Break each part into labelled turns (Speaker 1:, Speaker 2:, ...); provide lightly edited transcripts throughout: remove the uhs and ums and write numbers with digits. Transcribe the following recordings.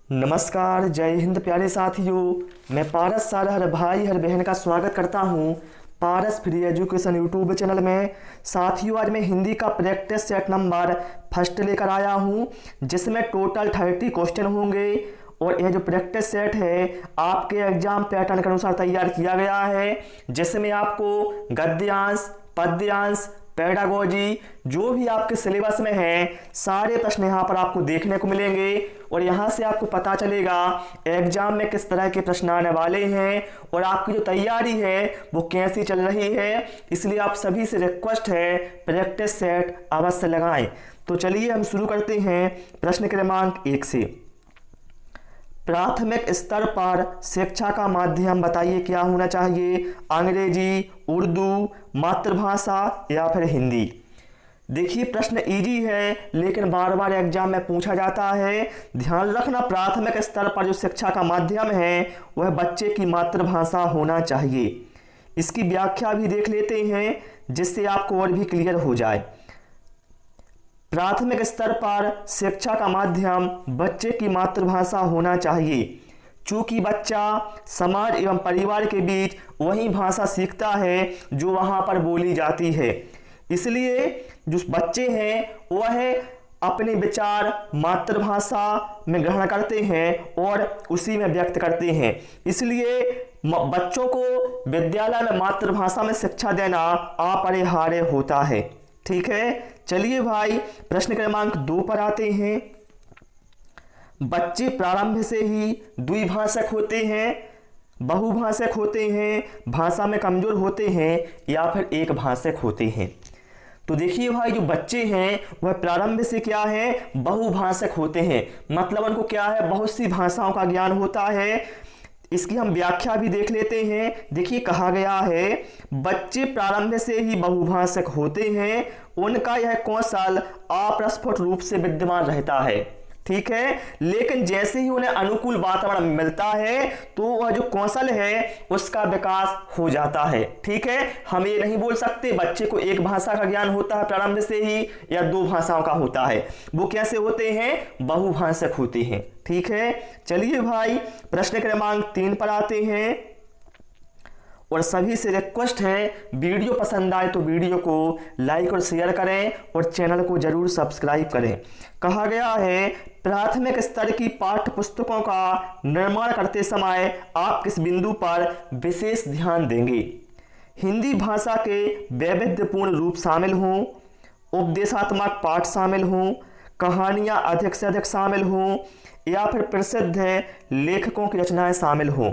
Speaker 1: नमस्कार, जय हिंद प्यारे साथियों। मैं पारस सारा हर भाई हर बहन का स्वागत करता हूं पारस फ्री एजुकेशन यूट्यूब चैनल में। साथियों, आज मैं हिंदी का प्रैक्टिस सेट नंबर फर्स्ट लेकर आया हूं, जिसमें टोटल 30 क्वेश्चन होंगे। और यह जो प्रैक्टिस सेट है आपके एग्जाम पैटर्न के अनुसार तैयार किया गया है, जिसमें आपको गद्यांश, पद्यांश, पेडागोजी जो भी आपके सिलेबस में है सारे प्रश्न यहाँ पर आपको देखने को मिलेंगे। और यहाँ से आपको पता चलेगा एग्जाम में किस तरह के प्रश्न आने वाले हैं और आपकी जो तैयारी है वो कैसी चल रही है। इसलिए आप सभी से रिक्वेस्ट है प्रैक्टिस सेट अवश्य लगाएं। तो चलिए हम शुरू करते हैं प्रश्न क्रमांक 1 से। प्राथमिक स्तर पर शिक्षा का माध्यम बताइए क्या होना चाहिए? अंग्रेजी, उर्दू, मातृभाषा या फिर हिंदी। देखिए प्रश्न इजी है लेकिन बार बार एग्जाम में पूछा जाता है। ध्यान रखना, प्राथमिक स्तर पर जो शिक्षा का माध्यम है वह बच्चे की मातृभाषा होना चाहिए। इसकी व्याख्या भी देख लेते हैं जिससे आपको और भी क्लियर हो जाए। प्राथमिक स्तर पर शिक्षा का माध्यम बच्चे की मातृभाषा होना चाहिए, चूंकि बच्चा समाज एवं परिवार के बीच वही भाषा सीखता है जो वहां पर बोली जाती है। इसलिए जो बच्चे हैं वह अपने विचार मातृभाषा में ग्रहण करते हैं और उसी में व्यक्त करते हैं। इसलिए बच्चों को विद्यालय में मातृभाषा में शिक्षा देना अपरिहार्य होता है। ठीक है, चलिए भाई प्रश्न क्रमांक 2 पर आते हैं। बच्चे प्रारंभ से ही द्विभाषक होते हैं, बहुभाषक होते हैं, भाषा में कमजोर होते हैं या फिर एक भाषक होते हैं? तो देखिए भाई, जो बच्चे हैं वह प्रारंभ से क्या है, बहुभाषक होते हैं। मतलब उनको क्या है, बहुत सी भाषाओं का ज्ञान होता है। इसकी हम व्याख्या भी देख लेते हैं। देखिए कहा गया है बच्चे प्रारंभ से ही बहुभाषक होते हैं, उनका यह कौशल अप्रस्फुट रूप से विद्यमान रहता है। ठीक है, लेकिन जैसे ही उन्हें अनुकूल वातावरण मिलता है तो वह जो कौशल है उसका विकास हो जाता है। ठीक है, हम ये नहीं बोल सकते बच्चे को एक भाषा का ज्ञान होता है प्रारंभ से ही या 2 भाषाओं का होता है। वो कैसे होते हैं, बहुभाषक होते हैं। ठीक है, चलिए भाई प्रश्न क्रमांक 3 पर आते हैं। और सभी से रिक्वेस्ट है वीडियो पसंद आए तो वीडियो को लाइक और शेयर करें और चैनल को जरूर सब्सक्राइब करें। कहा गया है प्राथमिक स्तर की पाठ्य पुस्तकों का निर्माण करते समय आप किस बिंदु पर विशेष ध्यान देंगे? हिंदी भाषा के वैविध्यपूर्ण रूप शामिल हों, उपदेशात्मक पाठ शामिल हों, कहानियां अधिक से अधिक शामिल हों या फिर प्रसिद्ध लेखकों की रचनाएं शामिल हों।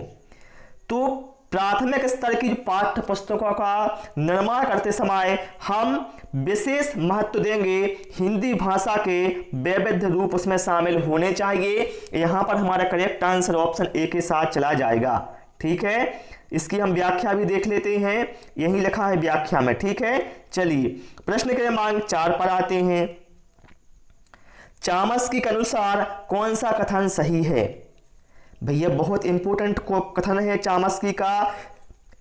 Speaker 1: तो प्राथमिक स्तर की पाठ्य पुस्तकों का निर्माण करते समय हम विशेष महत्व देंगे हिंदी भाषा के वैविध्य रूप उसमें शामिल होने चाहिए। यहाँ पर हमारा करेक्ट आंसर ऑप्शन ए के साथ चला जाएगा। ठीक है, इसकी हम व्याख्या भी देख लेते हैं, यही लिखा है व्याख्या में। ठीक है, चलिए प्रश्न क्रमांक 4 पर आते हैं। चामस्की के अनुसार कौन सा कथन सही है? भैया बहुत इंपॉर्टेंट कथन है चामस्की का।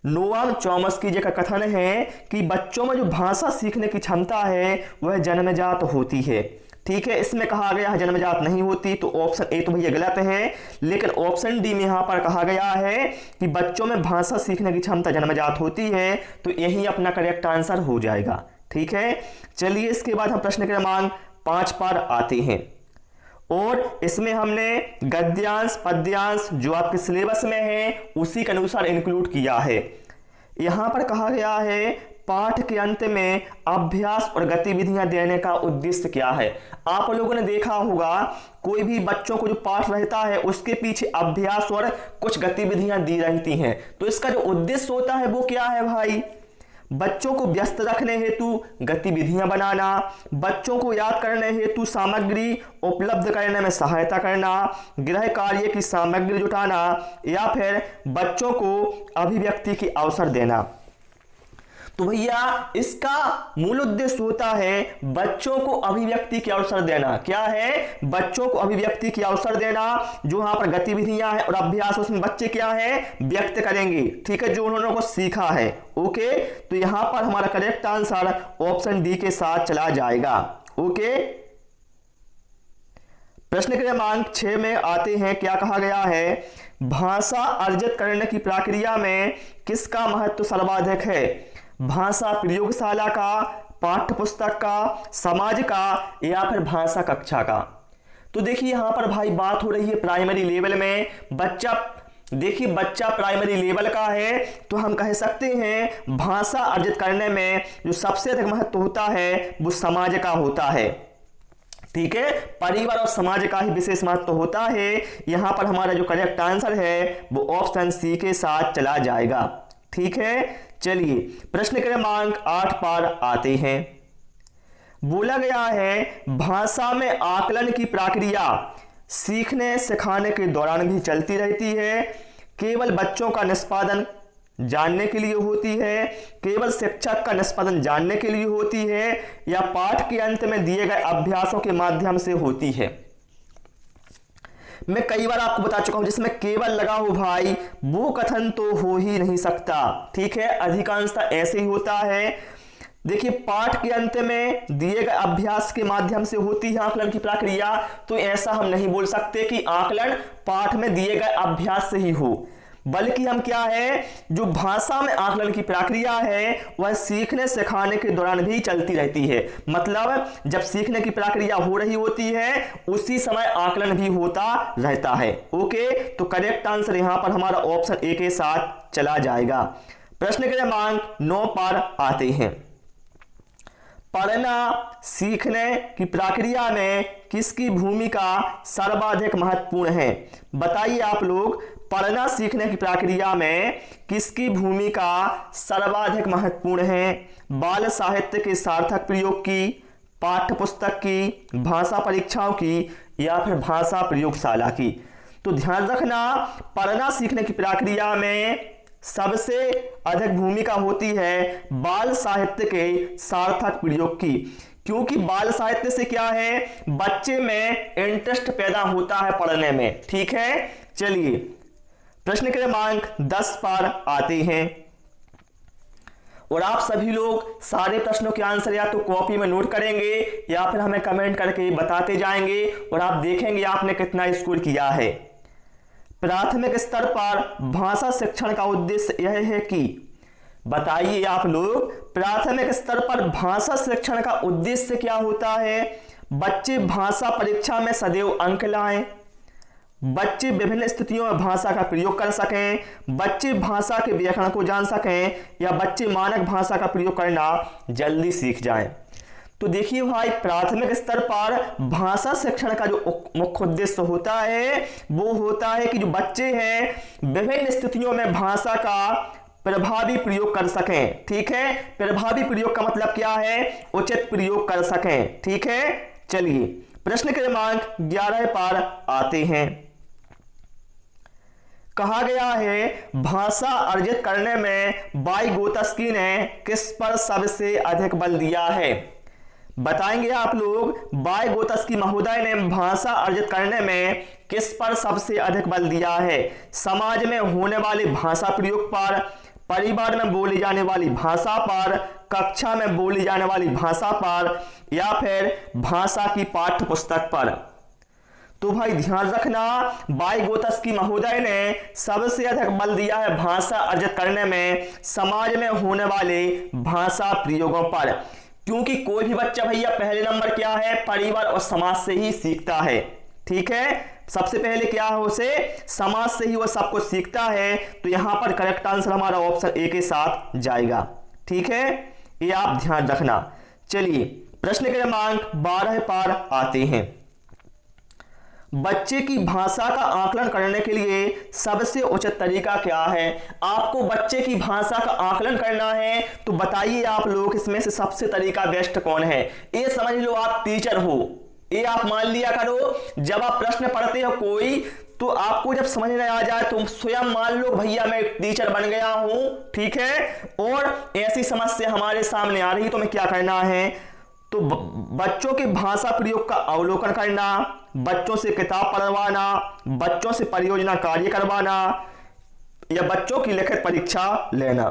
Speaker 1: नोआम चॉम्स्की जी का कथन है कि बच्चों में जो भाषा सीखने की क्षमता है वह जन्मजात होती है। ठीक है, इसमें कहा गया है जन्मजात नहीं होती, तो ऑप्शन ए तो भैया गलत है। लेकिन ऑप्शन डी में यहाँ पर कहा गया है कि बच्चों में भाषा सीखने की क्षमता जन्मजात होती है, तो यही अपना करेक्ट आंसर हो जाएगा। ठीक है, चलिए इसके बाद हम प्रश्न क्रमांक 5 पर आते हैं। और इसमें हमने गद्यांश पद्यांश जो आपके सिलेबस में है उसी के अनुसार इंक्लूड किया है। यहाँ पर कहा गया है पाठ के अंत में अभ्यास और गतिविधियां देने का उद्देश्य क्या है? आप लोगों ने देखा होगा कोई भी बच्चों को जो पाठ रहता है उसके पीछे अभ्यास और कुछ गतिविधियां दी रहती हैं। तो इसका जो उद्देश्य होता है वो क्या है भाई? बच्चों को व्यस्त रखने हेतु गतिविधियां बनाना, बच्चों को याद करने हेतु सामग्री उपलब्ध करने में सहायता करना, गृह कार्य की सामग्री जुटाना या फिर बच्चों को अभिव्यक्ति की अवसर देना। तो भैया इसका मूल उद्देश्य होता है बच्चों को अभिव्यक्ति के अवसर देना। क्या है? बच्चों को अभिव्यक्ति के अवसर देना। जो यहाँ पर गतिविधियां हैं और अभ्यास उसमें बच्चे क्या है, व्यक्त करेंगे। ठीक है, जो उन्होंने को सीखा है। ओके, तो यहाँ पर हमारा करेक्ट आंसर ऑप्शन डी के साथ चला जाएगा। ओके, प्रश्न क्रमांक 6 में आते हैं, क्या कहा गया है, भाषा अर्जित करने की प्रक्रिया में किसका महत्व सर्वाधिक है? भाषा प्रयोगशाला का, पाठ्य पुस्तक का, समाज का, या फिर भाषा कक्षा का? तो देखिए यहाँ पर भाई बात हो रही है प्राइमरी लेवल में। बच्चा प्राइमरी लेवल का है तो हम कह सकते हैं भाषा अर्जित करने में जो सबसे अधिक महत्व होता है वो समाज का होता है। ठीक है, परिवार और समाज का ही विशेष महत्व होता है। यहां पर हमारा जो करेक्ट आंसर है वो ऑप्शन सी के साथ चला जाएगा। ठीक है, चलिए प्रश्न क्रमांक 8 पर आते हैं। बोला गया है भाषा में आकलन की प्रक्रिया सीखने सिखाने के दौरान भी चलती रहती है, केवल बच्चों का निष्पादन जानने के लिए होती है, केवल शिक्षक का निष्पादन जानने के लिए होती है, या पाठ के अंत में दिए गए अभ्यासों के माध्यम से होती है? मैं कई बार आपको बता चुका हूं जिसमें केवल लगा हो भाई वो कथन तो हो ही नहीं सकता। ठीक है, अधिकांशतः ऐसे ही होता है। देखिए पाठ के अंत में दिए गए अभ्यास के माध्यम से होती है आकलन की प्रक्रिया, तो ऐसा हम नहीं बोल सकते कि आकलन पाठ में दिए गए अभ्यास से ही हो, बल्कि हम क्या है जो भाषा में आकलन की प्रक्रिया है वह सीखने सिखाने के दौरान भी चलती रहती है। मतलब जब सीखने की प्रक्रिया हो रही होती है उसी समय आकलन भी होता रहता है। ओके, तो करेक्ट आंसर यहां पर हमारा ऑप्शन ए के साथ चला जाएगा। प्रश्न क्रमांक 9 पर आते हैं। पढ़ना सीखने की प्रक्रिया में किसकी भूमिका सर्वाधिक महत्वपूर्ण है? बताइए आप लोग, पढ़ना सीखने की प्रक्रिया में किसकी भूमिका सर्वाधिक महत्वपूर्ण है? बाल साहित्य के सार्थक प्रयोग की, पाठ्य पुस्तक की, भाषा परीक्षाओं की, या फिर भाषा प्रयोगशाला की? तो ध्यान रखना, पढ़ना सीखने की प्रक्रिया में सबसे अधिक भूमिका होती है बाल साहित्य के सार्थक प्रयोग की, क्योंकि बाल साहित्य से क्या है बच्चे में इंटरेस्ट पैदा होता है पढ़ने में। ठीक है, चलिए प्रश्न क्रमांक 10 पर आते हैं और आप सभी लोग सारे प्रश्नों के आंसर या तो कॉपी में नोट करेंगे या फिर हमें कमेंट करके बताते जाएंगे और आप देखेंगे आपने कितना स्कोर किया है। प्राथमिक स्तर पर भाषा शिक्षण का उद्देश्य यह है कि, बताइए आप लोग, प्राथमिक स्तर पर भाषा शिक्षण का उद्देश्य क्या होता है? बच्चे भाषा परीक्षा में सदैव अंक लाएं, बच्चे विभिन्न स्थितियों में भाषा का प्रयोग कर सकें, बच्चे भाषा के व्याकरण को जान सकें, या बच्चे मानक भाषा का प्रयोग करना जल्दी सीख जाएं। तो देखिए भाई प्राथमिक स्तर पर भाषा शिक्षण का जो मुख्य उद्देश्य होता है वो होता है कि जो बच्चे हैं विभिन्न स्थितियों में भाषा का प्रभावी प्रयोग कर सकें। ठीक है, प्रभावी प्रयोग का मतलब क्या है? उचित प्रयोग कर सकें। ठीक है, चलिए प्रश्न क्रमांक 11 पर आते हैं। कहा गया है भाषा अर्जित करने में वाइगोत्स्की ने किस पर सबसे अधिक बल दिया है? बताएंगे आप लोग, वाइगोत्स्की महोदय ने भाषा अर्जित करने में किस पर सबसे अधिक बल दिया है? समाज में होने वाले भाषा प्रयोग पर, परिवार में बोली जाने वाली भाषा पर, कक्षा में बोली जाने वाली भाषा पर, या फिर भाषा की पाठ्य पुस्तक पर? तो भाई ध्यान रखना, वाइगोत्स्की महोदय ने सबसे अधिक बल दिया है भाषा अर्जित करने में समाज में होने वाले भाषा प्रयोगों पर, क्योंकि कोई भी बच्चा भैया पहले नंबर क्या है परिवार और समाज से ही सीखता है। ठीक है, सबसे पहले क्या है उसे समाज से ही वो सब कुछ सीखता है। तो यहां पर करेक्ट आंसर हमारा ऑप्शन ए के साथ जाएगा। ठीक है, ये आप ध्यान रखना। चलिए प्रश्न क्रमांक 12 पर आते हैं। बच्चे की भाषा का आकलन करने के लिए सबसे उचित तरीका क्या है? आपको बच्चे की भाषा का आकलन करना है तो बताइए आप लोग इसमें से सबसे तरीका बेस्ट कौन है? ये समझ लो आप टीचर हो, ये आप मान लिया करो जब आप प्रश्न पढ़ते हो कोई, तो आपको जब समझ में आ जाए तो स्वयं मान लो भैया मैं टीचर बन गया हूं। ठीक है, और ऐसी समस्या हमारे सामने आ रही तो मैं क्या करना है? तो बच्चों के भाषा प्रयोग का अवलोकन करना, बच्चों से किताब पढ़वाना, बच्चों से परियोजना कार्य करवाना, या बच्चों की लिखित परीक्षा लेना।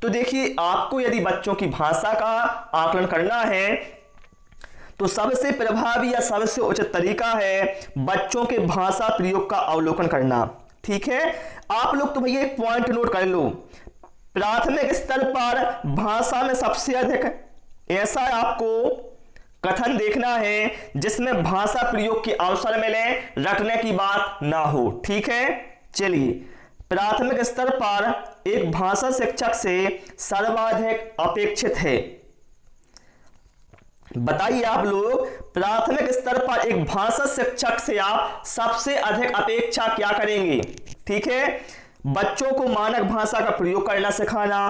Speaker 1: तो देखिए आपको यदि बच्चों की भाषा का आकलन करना है तो सबसे प्रभावी या सबसे उचित तरीका है बच्चों के भाषा प्रयोग का अवलोकन करना। ठीक है, आप लोग तो भैया एक पॉइंट नोट कर लो, प्राथमिक स्तर पर भाषा में सबसे अधिक ऐसा आपको कथन देखना है जिसमें भाषा प्रयोग के अवसर मिले, रटने की बात ना हो। ठीक है, चलिए, प्राथमिक स्तर पर एक भाषा शिक्षक से सर्वाधिक अपेक्षित है। बताइए आप लोग, प्राथमिक स्तर पर एक भाषा शिक्षक से आप सबसे अधिक अपेक्षा क्या करेंगे? ठीक है, बच्चों को मानक भाषा का प्रयोग करना सिखाना,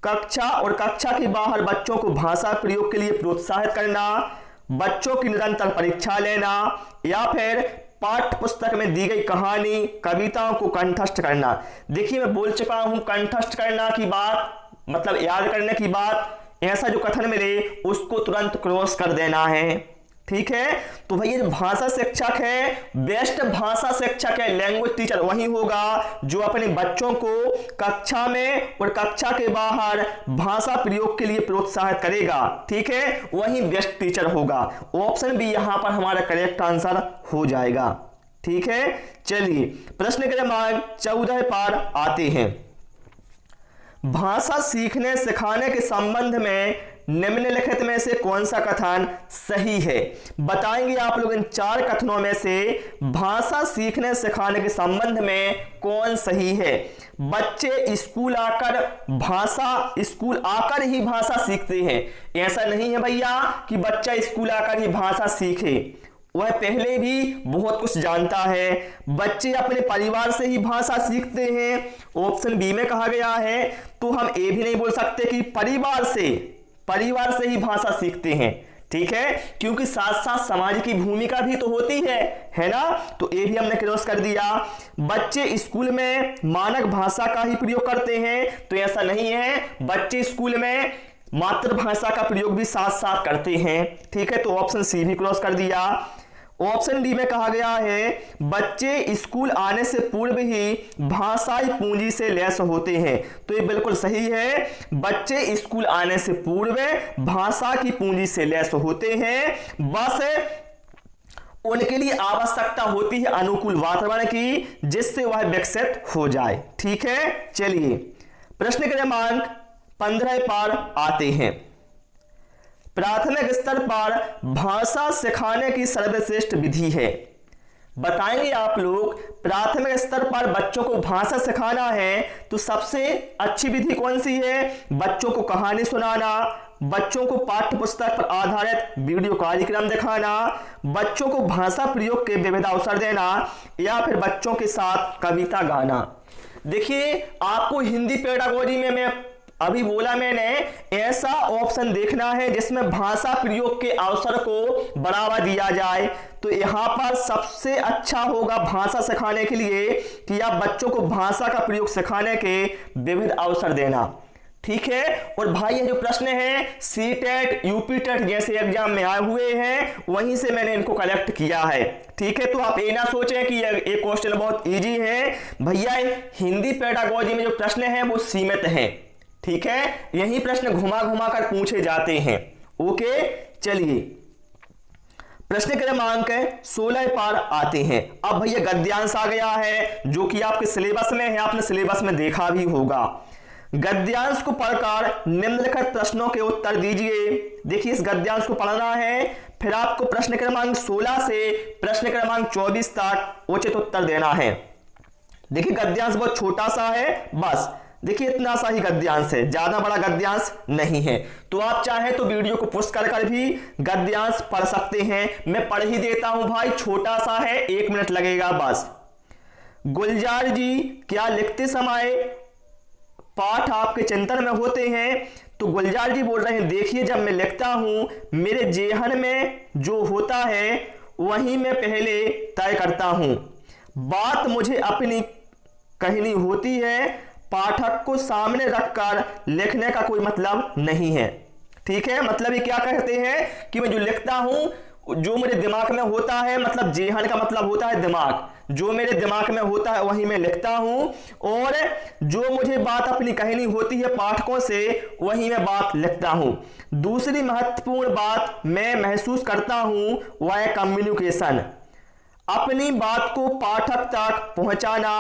Speaker 1: कक्षा और कक्षा के बाहर बच्चों को भाषा प्रयोग के लिए प्रोत्साहित करना, बच्चों की निरंतर परीक्षा लेना, या फिर पाठ्य पुस्तक में दी गई कहानी कविताओं को कंठस्थ करना। देखिए, मैं बोल चुका हूं, कंठस्थ करना की बात मतलब याद करने की बात, ऐसा जो कथन मिले उसको तुरंत क्रॉस कर देना है। ठीक है, तो भैया जो भाषा शिक्षक है, बेस्ट भाषा शिक्षक है, लैंग्वेज टीचर वही होगा जो अपने बच्चों को कक्षा में और कक्षा के बाहर भाषा प्रयोग के लिए प्रोत्साहित करेगा। ठीक है, वही बेस्ट टीचर होगा। ऑप्शन बी यहां पर हमारा करेक्ट आंसर हो जाएगा। ठीक है, चलिए प्रश्न क्रमांक 14 पर आते हैं। भाषा सीखने सिखाने के संबंध में निम्नलिखित में से कौन सा कथन सही है? बताएंगे आप लोग इन 4 कथनों में से भाषा सीखने सिखाने के संबंध में कौन सही है। बच्चे स्कूल आकर ही भाषा सीखते हैं, ऐसा नहीं है भैया कि बच्चा स्कूल आकर ही भाषा सीखे, वह पहले भी बहुत कुछ जानता है। बच्चे अपने परिवार से ही भाषा सीखते हैं, ऑप्शन बी में कहा गया है। तो हम ए भी नहीं बोल सकते कि परिवार से ही भाषा सीखते हैं। ठीक है, क्योंकि साथ साथ समाज की भूमिका भी तो होती है ना, तो ए भी हमने क्रॉस कर दिया। बच्चे स्कूल में मानक भाषा का ही प्रयोग करते हैं, तो ऐसा नहीं है, बच्चे स्कूल में मातृभाषा का प्रयोग भी साथ साथ करते हैं। ठीक है, तो ऑप्शन सी भी क्रॉस कर दिया। ऑप्शन डी में कहा गया है बच्चे स्कूल आने से पूर्व ही भाषाई पूंजी से लैस होते हैं, तो ये बिल्कुल सही है। बच्चे स्कूल आने से पूर्व भाषा की पूंजी से लैस होते हैं, बस उनके लिए आवश्यकता होती है अनुकूल वातावरण की जिससे वह विकसित हो जाए। ठीक है, चलिए प्रश्न क्रमांक 15 पर आते हैं। प्राथमिक स्तर पर भाषा सिखाने की सर्वश्रेष्ठ विधि है। बताएंगे आप लोग, प्राथमिक स्तर पर बच्चों को भाषा सिखाना है तो सबसे अच्छी विधि कौन सी है? बच्चों को कहानी सुनाना, बच्चों को पाठ्य पुस्तक पर आधारित वीडियो कार्यक्रम दिखाना, बच्चों को भाषा प्रयोग के विविध अवसर देना, या फिर बच्चों के साथ कविता गाना। देखिए, आपको हिंदी पेडागोजी में मैं अभी बोला मैंने, ऐसा ऑप्शन देखना है जिसमें भाषा प्रयोग के अवसर को बढ़ावा दिया जाए। तो यहां पर सबसे अच्छा होगा भाषा सिखाने के लिए कि आप बच्चों को भाषा का प्रयोग सिखाने के विविध अवसर देना। ठीक है, और भाई ये जो प्रश्न है सीटेट यूपीटेट जैसे एग्जाम में आए हुए हैं, वहीं से मैंने इनको कलेक्ट किया है। ठीक है, तो आप ये ना सोचें कि ये क्वेश्चन बहुत इजी है। भैया हिंदी पेडागोजी में जो प्रश्न है वो सीमित है। ठीक है, यही प्रश्न घुमा घुमा कर पूछे जाते हैं। ओके, चलिए प्रश्न क्रमांक 16 पर आते हैं। अब भैया गद्यांश आ गया है जो कि आपके सिलेबस में है, आपने सिलेबस में देखा भी होगा। गद्यांश को पढ़कर निम्नलिखित प्रश्नों के उत्तर दीजिए। देखिए, इस गद्यांश को पढ़ना है, फिर आपको प्रश्न क्रमांक 16 से प्रश्न क्रमांक 24 तक उचित उत्तर देना है। देखिए, गद्यांश बहुत छोटा सा है, बस देखिए इतना सा ही गद्यांश है, ज्यादा बड़ा गद्यांश नहीं है। तो आप चाहें तो वीडियो को पुश कर भी गद्यांश पढ़ सकते हैं। मैं पढ़ ही देता हूं भाई, छोटा सा है, 1 मिनट लगेगा बस। गुलजार जी, क्या लिखते समय पाठ आपके चिंतन में होते हैं? तो गुलजार जी बोल रहे हैं, देखिए जब मैं लिखता हूं मेरे जेहन में जो होता है वही मैं पहले तय करता हूं। बात मुझे अपनी कहनी होती है, पाठक को सामने रखकर लिखने का कोई मतलब नहीं है। ठीक है, मतलब ये क्या कहते हैं कि मैं जो लिखता हूं जो मेरे दिमाग में होता है, मतलब जेहन का मतलब होता है दिमाग, जो मेरे दिमाग में होता है वही मैं लिखता हूं, और जो मुझे बात अपनी कहनी होती है पाठकों से वही मैं बात लिखता हूं। दूसरी महत्वपूर्ण बात मैं महसूस करता हूं वह है कम्युनिकेशन, अपनी बात को पाठक तक पहुंचाना।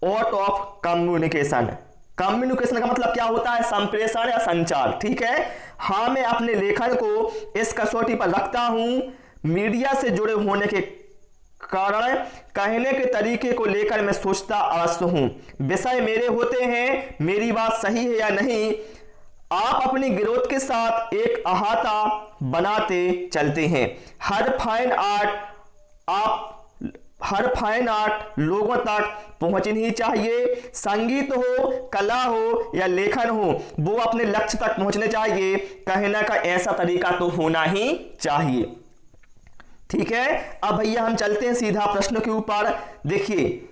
Speaker 1: आर्ट ऑफ कम्युनिकेशन, कम्युनिकेशन का मतलब क्या होता है? संप्रेषण या संचार, ठीक है। हाँ, मैं अपने लेखन को इस कसौटी पर रखता हूं, मीडिया से जुड़े होने के कारण कहने के तरीके को लेकर मैं सोचता अवश्य हूं। विषय मेरे होते हैं, मेरी बात सही है या नहीं, आप अपनी गिरोथ के साथ एक अहाता बनाते चलते हैं। हर फाइन आर्ट लोगों तक पहुंचनी ही चाहिए। संगीत हो, कला हो या लेखन हो, वो अपने लक्ष्य तक पहुंचने चाहिए। कहने का ऐसा तरीका तो होना ही चाहिए, ठीक है। अब भैया हम चलते हैं सीधा प्रश्न के ऊपर। देखिए,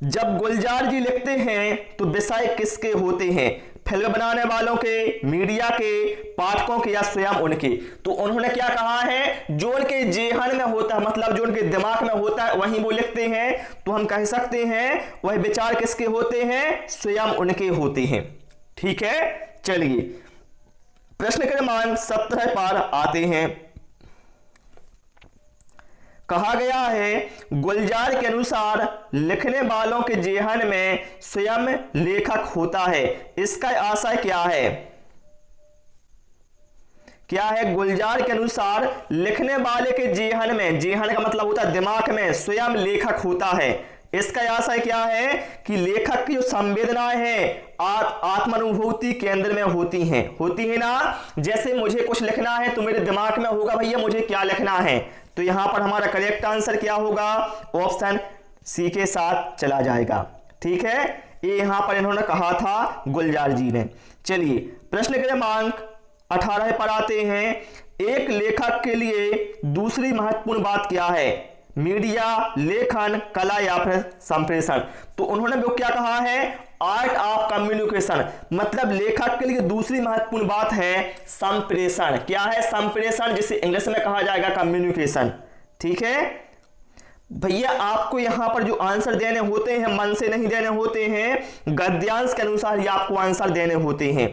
Speaker 1: जब गुलजार जी लिखते हैं तो विषय किसके होते हैं? फिल्म बनाने वालों के, मीडिया के, पाठकों के या स्वयं उनके? तो उन्होंने क्या कहा है? जो उनके जेहन में होता है, मतलब जो उनके दिमाग में होता है वही वो लिखते हैं। तो हम कह सकते हैं वह विचार किसके होते हैं? स्वयं उनके होते हैं, ठीक है। चलिए प्रश्न क्रमांक 17 पर आते हैं। कहा गया है गुलजार के अनुसार लिखने वालों के जेहन में स्वयं लेखक होता है। इसका आशय क्या है? क्या है? गुलजार के अनुसार लिखने वाले के जेहन में, जेहन का मतलब होता है दिमाग में, स्वयं लेखक होता है। इसका आशय क्या है कि लेखक की जो संवेदनाएं हैं आत्मानुभूति केंद्र में होती हैं ना। जैसे मुझे कुछ लिखना है तो मेरे दिमाग में होगा भैया मुझे क्या लिखना है, तो यहां पर हमारा करेक्ट आंसर क्या होगा? ऑप्शन सी के साथ चला जाएगा, ठीक है। ये यहां पर इन्होंने कहा था गुलजार जी ने। चलिए प्रश्न क्रमांक 18 पर आते हैं। एक लेखक के लिए दूसरी महत्वपूर्ण बात क्या है? मीडिया, लेखन, कला या फिर संप्रेषण? तो उन्होंने वो क्या कहा है? आर्ट ऑफ कम्युनिकेशन, मतलब लेखक के लिए दूसरी महत्वपूर्ण बात है संप्रेषण। क्या है? संप्रेषण, जिसे इंग्लिश में कहा जाएगा कम्युनिकेशन, ठीक है। भैया आपको यहां पर जो आंसर देने होते हैं मन से नहीं देने होते हैं, गद्यांश के अनुसार ही आपको आंसर देने होते हैं।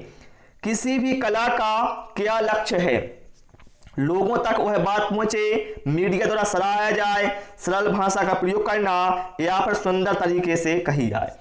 Speaker 1: किसी भी कला का क्या लक्ष्य है? लोगों तक वह बात पहुंचे, मीडिया द्वारा सराहा जाए, सरल भाषा का प्रयोग करना या फिर सुंदर तरीके से कही जाए।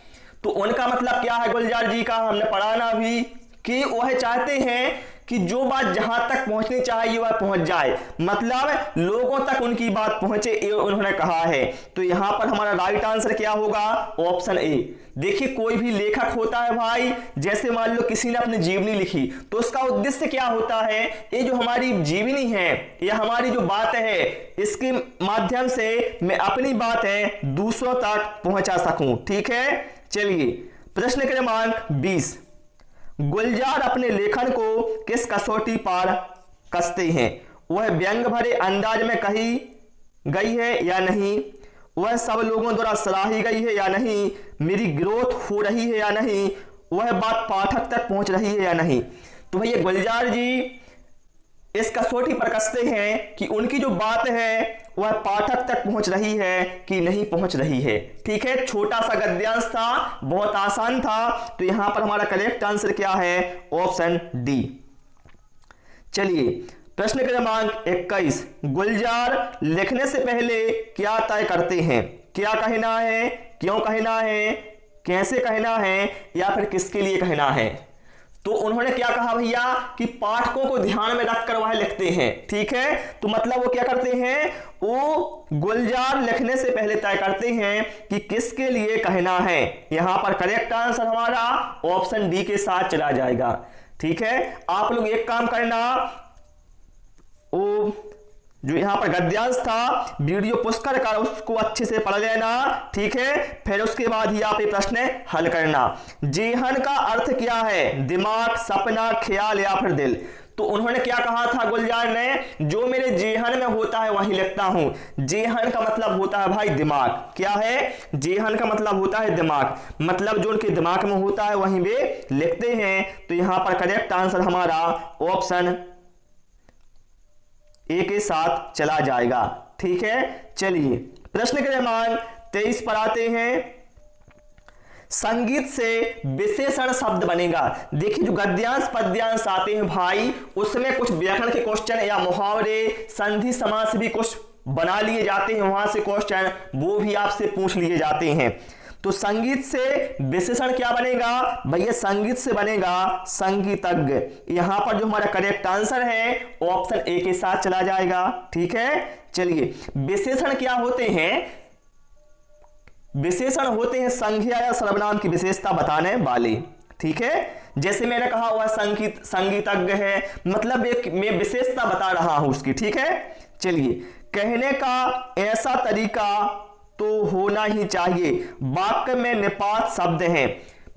Speaker 1: तो उनका मतलब क्या है गुलजार जी का? हमने पढ़ा ना भी कि वह चाहते हैं कि जो बात जहां तक पहुंचनी चाहिए वह पहुंच जाए, मतलब लोगों तक उनकी बात पहुंचे, ये उन्होंने कहा है। तो यहां पर हमारा राइट आंसर क्या होगा? Option A. देखिए कोई भी लेखक होता है भाई, जैसे मान लो किसी ने अपनी जीवनी लिखी तो उसका उद्देश्य क्या होता है? ये जो हमारी जीवनी है या हमारी जो बात है, इसके माध्यम से मैं अपनी बातें दूसरों तक पहुंचा सकूं, ठीक है। चलिए प्रश्न क्रमांक 20। गुलजार अपने लेखन को किस कसौटी पर कसते हैं? वह व्यंग भरे अंदाज में कही गई है या नहीं, वह सब लोगों द्वारा सराही गई है या नहीं, मेरी ग्रोथ हो रही है या नहीं, वह बात पाठक तक पहुंच रही है या नहीं। तो भैया गुलजार जी इस कसौटी पर कसते हैं कि उनकी जो बात है वह पाठक तक पहुंच रही है कि नहीं पहुंच रही है, ठीक है। छोटा सा गद्यांश था, बहुत आसान था, तो यहां पर हमारा करेक्ट आंसर क्या है? Option D. चलिए प्रश्न क्रमांक 21। गुलजार लिखने से पहले क्या तय करते हैं? क्या कहना है, क्यों कहना है, कैसे कहना है या फिर किसके लिए कहना है? तो उन्होंने क्या कहा भैया कि पाठकों को ध्यान में रखकर वह लिखते हैं, ठीक है। तो मतलब वो क्या करते हैं? वो गुलजार लिखने से पहले तय करते हैं कि किसके लिए कहना है। यहां पर करेक्ट आंसर हमारा ऑप्शन डी के साथ चला जाएगा, ठीक है। आप लोग एक काम करना, वो जो यहां पर गद्यांश था वीडियो पुश कर उसको अच्छे से पढ़ लेना, ठीक है। फिर उसके बाद ही आप ये प्रश्न हल करना। जेहन का अर्थ क्या है? दिमाग, सपना, ख्याल या फिर दिल? तो उन्होंने क्या कहा था गुलजार ने? जो मेरे जेहन में होता है वही लिखता हूं। जेहन का मतलब होता है भाई दिमाग। क्या है? जेहन का मतलब होता है दिमाग, मतलब जो उनके दिमाग में होता है वही वे लिखते हैं। तो यहां पर करेक्ट आंसर हमारा ऑप्शन ए के साथ चला जाएगा, ठीक है। चलिए प्रश्न क्रमांक 23 पर आते हैं। संगीत से विशेषण शब्द बनेगा। देखिए जो गद्यांश पद्यांश आते हैं भाई, उसमें कुछ व्याकरण के क्वेश्चन या मुहावरे, संधि समास भी कुछ बना लिए जाते हैं, वहां से क्वेश्चन वो भी आपसे पूछ लिए जाते हैं। तो संगीत से विशेषण क्या बनेगा भैया? संगीत से बनेगा संगीतज्ञ। यहां पर जो हमारा करेक्ट आंसर है ऑप्शन ए के साथ चला जाएगा। ठीक है, चलिए विशेषण क्या होते हैं? विशेषण होते हैं संज्ञा या सर्वनाम की विशेषता बताने वाले। ठीक है, जैसे मैंने कहा वह संगीतज्ञ है, मतलब एक मैं विशेषता बता रहा हूं उसकी। ठीक है, चलिए कहने का ऐसा तरीका तो होना ही चाहिए। वाक्य में निपात शब्द हैं।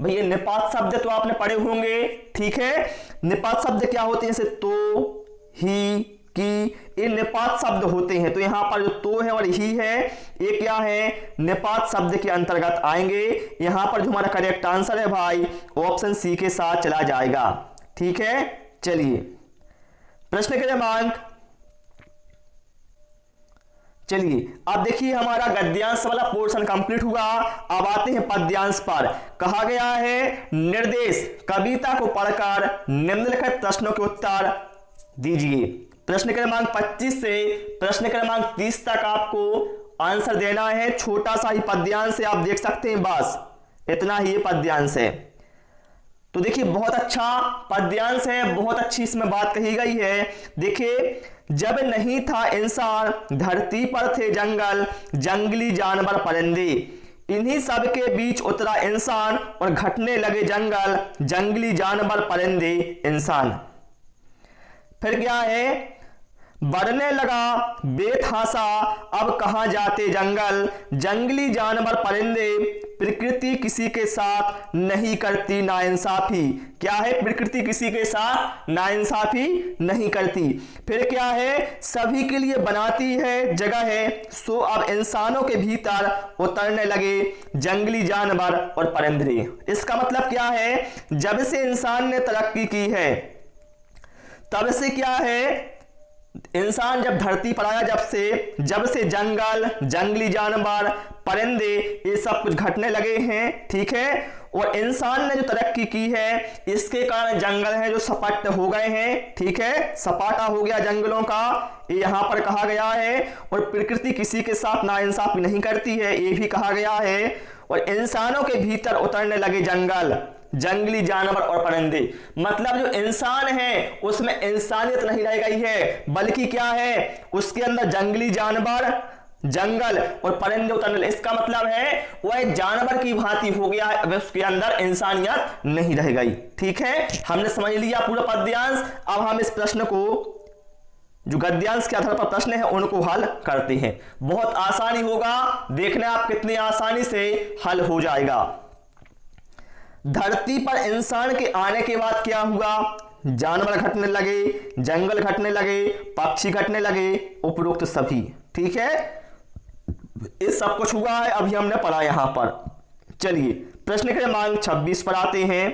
Speaker 1: भैया निपात शब्द तो आपने पढ़े होंगे। ठीक है, निपात शब्द क्या होते हैं? जैसे तो, ही, की, ये निपात शब्द होते हैं। तो यहां पर जो तो है और ही है ये क्या है? निपात शब्द के अंतर्गत आएंगे। यहां पर जो हमारा करेक्ट आंसर है भाई ऑप्शन सी के साथ चला जाएगा। ठीक है, चलिए प्रश्न क्रमांक, चलिए अब देखिए हमारा गद्यांश वाला पोर्शन कंप्लीट हुआ। अब आते हैं पद्यांश पर। कहा गया है निर्देश कविता को पढ़कर निम्नलिखित प्रश्नों के उत्तर दीजिए। प्रश्न क्रमांक 25 से प्रश्न क्रमांक 30 तक आपको आंसर देना है। छोटा सा ही पद्यांश है, आप देख सकते हैं, बस इतना ही पद्यांश है। तो देखिए बहुत अच्छा पद्यांश है, बहुत अच्छी इसमें बात कही गई है। देखिए जब नहीं था इंसान धरती पर थे जंगल, जंगली जानवर परिंदे, इन्हीं सब के बीच उतरा इंसान और घटने लगे जंगल, जंगली जानवर परिंदे इंसान। फिर क्या है? बढ़ने लगा बेतहासा अब कहां जाते जंगल, जंगली जानवर परिंदे, प्रकृति किसी के साथ नहीं करती नाइंसाफी। क्या है? प्रकृति किसी के साथ नाइंसाफी नहीं करती। फिर क्या है? सभी के लिए बनाती है जगह है, सो अब इंसानों के भीतर उतरने लगे जंगली जानवर और परिंदे। इसका मतलब क्या है? जब से इंसान ने तरक्की की है तब से क्या है? इंसान जब धरती पर आया जब से जंगल, जंगली जानवर, परिंदे ये सब कुछ घटने लगे हैं। ठीक है, और इंसान ने जो तरक्की की है इसके कारण जंगल है जो सपाट हो गए हैं। ठीक है, सपाटा हो गया जंगलों का, ये यहां पर कहा गया है। और प्रकृति किसी के साथ नाइंसाफी नहीं करती है, ये भी कहा गया है। और इंसानों के भीतर उतरने लगे जंगल, जंगली जानवर और परिंदे, मतलब जो इंसान है उसमें इंसानियत नहीं रह गई है, बल्कि क्या है? उसके अंदर जंगली जानवर, जंगल और परिंदे उतरने लगे। इसका मतलब है वह जानवर की भांति हो गया है, अब उसके अंदर इंसानियत नहीं रह गई। ठीक है, हमने समझ लिया पूरा पद्यांश। अब हम इस प्रश्न को जो गद्यांश के आधार पर प्रश्न है उनको हल करते हैं। बहुत आसानी होगा, देखना आप कितनी आसानी से हल हो जाएगा। धरती पर इंसान के आने के बाद क्या हुआ? जानवर घटने लगे, जंगल घटने लगे, पक्षी घटने लगे, उपरोक्त सभी। ठीक है, ये सब कुछ हुआ है, अभी हमने पढ़ा यहां पर। चलिए प्रश्न क्रमांक 26 पर आते हैं।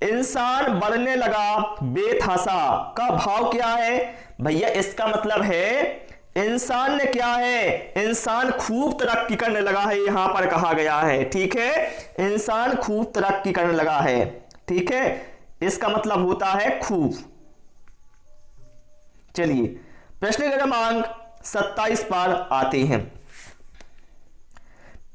Speaker 1: इंसान बढ़ने लगा बेतहासा का भाव क्या है? भैया इसका मतलब है इंसान ने क्या है? इंसान खूब तरक्की करने लगा है, यहां पर कहा गया है। ठीक है, इंसान खूब तरक्की करने लगा है। ठीक है, इसका मतलब होता है खूब। चलिए प्रश्न क्रमांक 27 पर आते हैं।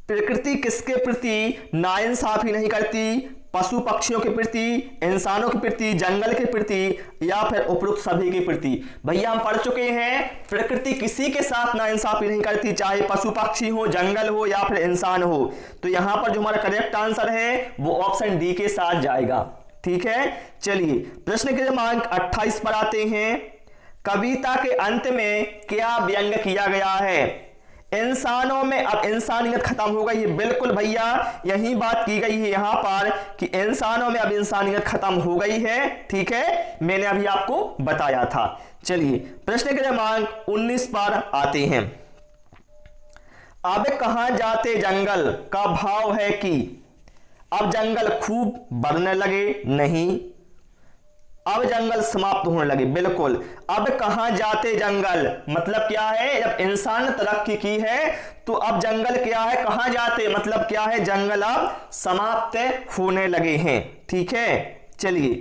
Speaker 1: प्रकृति किसके प्रति नाइंसाफी नहीं करती? पशु पक्षियों के प्रति, इंसानों के प्रति, जंगल के प्रति, या फिर उपरोक्त सभी के प्रति? भैया हम पढ़ चुके हैं प्रकृति किसी के साथ नाइंसाफी नहीं करती, चाहे पशु पक्षी हो, जंगल हो या फिर इंसान हो। तो यहां पर जो हमारा करेक्ट आंसर है वो ऑप्शन डी के साथ जाएगा। ठीक है, चलिए प्रश्न क्रमांक 28 पर आते हैं। कविता के अंत में क्या व्यंग किया गया है? इंसानों में अब इंसानियत खत्म हो गई है। बिल्कुल भैया यही बात की गई है यहां पर कि इंसानों में अब इंसानियत खत्म हो गई है। ठीक है, मैंने अभी आपको बताया था। चलिए प्रश्न क्रमांक 19 पर आते हैं। अब कहां जाते जंगल का भाव है कि अब जंगल खूब बढ़ने लगे? नहीं। अब जंगल समाप्त होने लगे, बिल्कुल। अब कहां जाते जंगल, मतलब क्या है, जब इंसान ने तरक्की की है तो अब जंगल क्या है, कहां जाते, मतलब क्या है, जंगल अब समाप्त होने लगे हैं। ठीक है, चलिए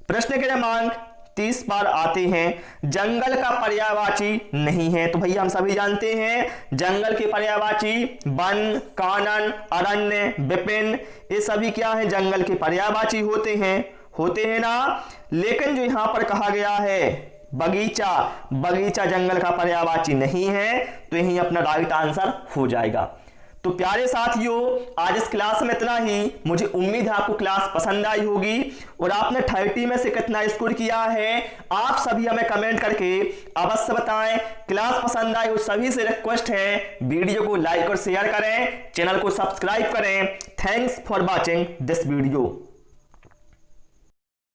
Speaker 1: प्रश्न क्रमांक 30 पर आते हैं। जंगल का पर्यायवाची नहीं है, तो भैया हम सभी जानते हैं जंगल के पर्यायवाची वन, कानन, अरण्य, विपिन, ये सभी क्या है, जंगल के पर्यायवाची होते हैं ना। लेकिन जो यहां पर कहा गया है बगीचा, बगीचा जंगल का पर्यायवाची नहीं है, तो यही अपना राइट आंसर हो जाएगा। तो प्यारे साथियों, आज इस क्लास में इतना ही। मुझे उम्मीद है आपको क्लास पसंद आई होगी और आपने 30 में से कितना स्कोर किया है आप सभी हमें कमेंट करके अवश्य बताएं। क्लास पसंद आई, उस सभी से रिक्वेस्ट है वीडियो को लाइक और शेयर करें, चैनल को सब्सक्राइब करें। Thanks for watching this video.